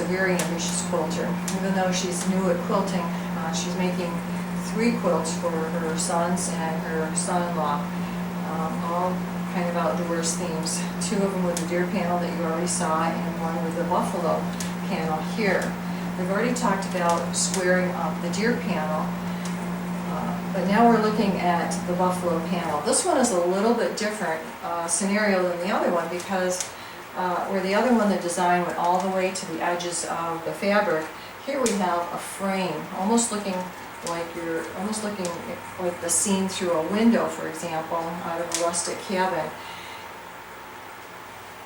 very ambitious quilter. Even though she's new at quilting, she's making 3 quilts for her sons and her son-in-law, all kind of outdoors themes. 2 of them with the deer panel that you already saw, and 1 with the buffalo panel here. We've already talked about squaring up the deer panel, but now we're looking at the buffalo panel. This one is a little bit different scenario than the other one, because where the other one, the design went all the way to the edges of the fabric, here we have a frame, almost looking like the scene through a window, for example, out of a rustic cabin.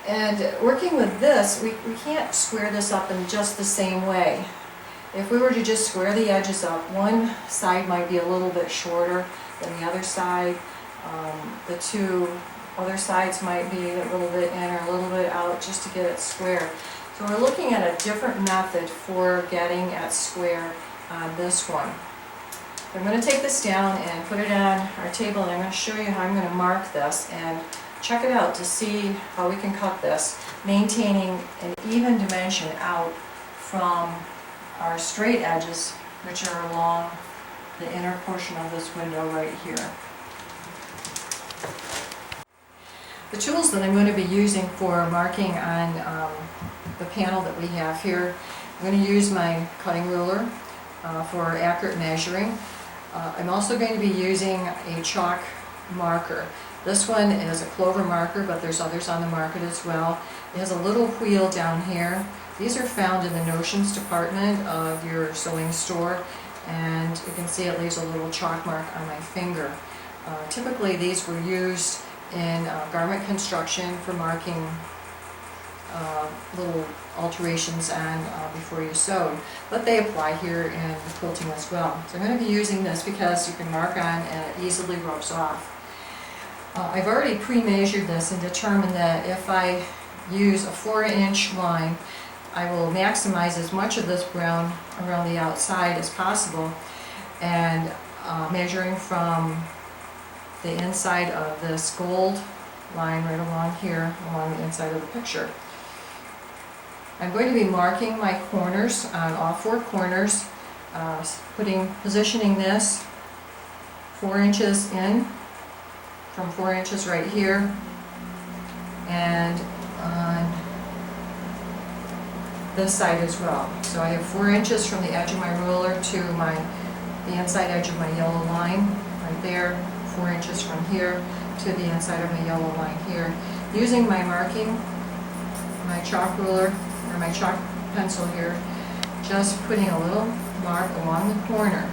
And working with this, we can't square this up in just the same way. If we were to just square the edges up, one side might be a little bit shorter than the other side. The 2 other sides might be a little bit in or a little bit out, just to get it square. So we're looking at a different method for getting at square on this one. I'm going to take this down and put it on our table, and I'm going to show you how I'm going to mark this and check it out to see how we can cut this, maintaining an even dimension out from our straight edges, which are along the inner portion of this window right here. The tools that I'm going to be using for marking on the panel that we have here, I'm going to use my cutting ruler for accurate measuring. I'm also going to be using a chalk marker. This one is a clover marker, but there's others on the market as well. It has a little wheel down here. These are found in the notions department of your sewing store, and you can see it leaves a little chalk mark on my finger. Typically these were used in garment construction for marking little alterations on before you sewed, but they apply here in quilting as well. So I'm going to be using this because you can mark on and it easily rubs off. I've already pre-measured this and determined that if I use a 4-inch line, I will maximize as much of this brown around the outside as possible, and measuring from the inside of this gold line right along here, along the inside of the picture. I'm going to be marking my corners on all 4 corners, positioning this 4 inches in, from 4 inches right here, and on this side as well. So I have 4 inches from the edge of my ruler to the inside edge of my yellow line right there, 4 inches from here to the inside of my yellow line here. Using my marking, my chalk ruler, or my chalk pencil here, just putting a little mark along the corner.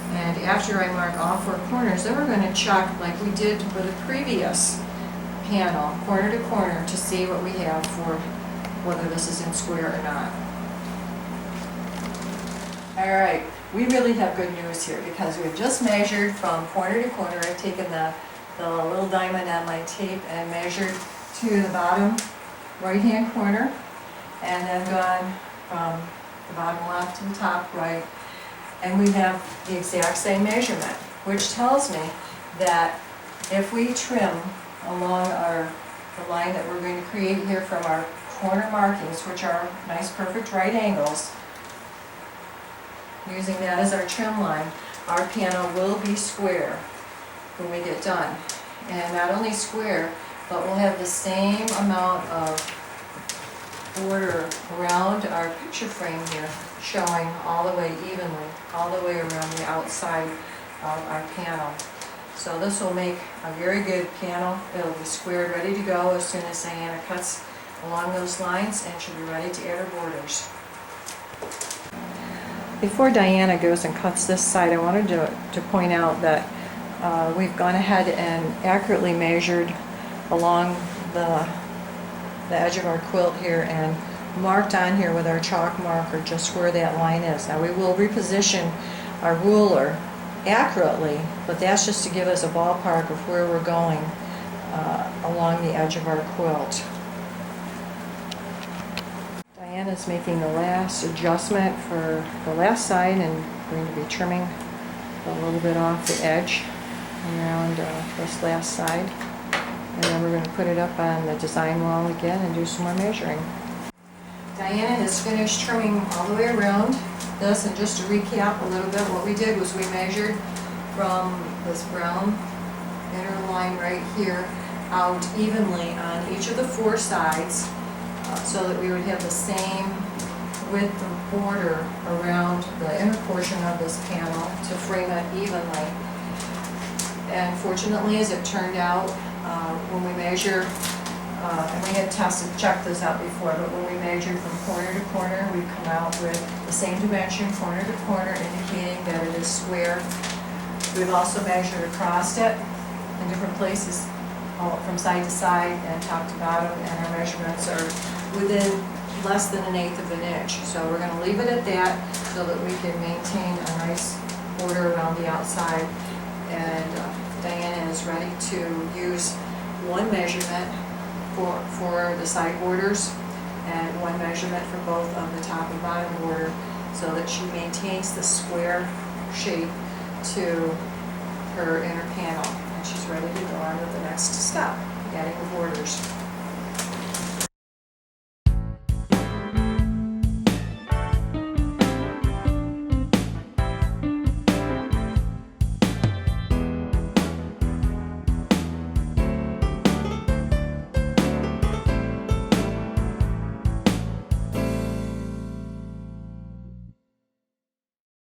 And after I mark all 4 corners, then we're going to check like we did with the previous panel, corner to corner, to see what we have for whether this is in square or not. Alright, we really have good news here, because we've just measured from corner to corner. I've taken the little diamond on my tape and measured to the bottom right hand corner, and then gone from the bottom left to the top right, and we have the exact same measurement, which tells me that if we trim along the line that we're going to create here from our corner markings, which are nice perfect right angles, using that as our trim line, our panel will be square when we get done. And not only square, but we'll have the same amount of border around our picture frame here, showing all the way evenly, all the way around the outside of our panel. So this will make a very good panel. It'll be squared, ready to go as soon as Diana cuts along those lines, and she'll be ready to add her borders. Before Diana goes and cuts this side, I wanted to point out that we've gone ahead and accurately measured along the edge of our quilt here and marked on here with our chalk marker just where that line is. Now we will reposition our ruler accurately, but that's just to give us a ballpark of where we're going along the edge of our quilt. Diana's making the last adjustment for the last side and going to be trimming a little bit off the edge around this last side. And then we're going to put it up on the design wall again and do some more measuring. Diana has finished trimming all the way around this, and just to recap a little bit, what we did was we measured from this brown inner line right here out evenly on each of the 4 sides, so that we would have the same width of border around the inner portion of this panel to frame it evenly. And fortunately, as it turned out, when we measure, and we had checked this out before, but when we measured from corner to corner, we come out with the same dimension corner to corner, indicating that it is square. We've also measured across it in different places, from side to side and top to bottom, and our measurements are within less than 1/8 of an inch. So we're going to leave it at that so that we can maintain a nice border around the outside. And Diana is ready to use one measurement for the side borders and one measurement for both of the top and bottom border, so that she maintains the square shape to her inner panel. And she's ready to go on to the next step, adding the borders.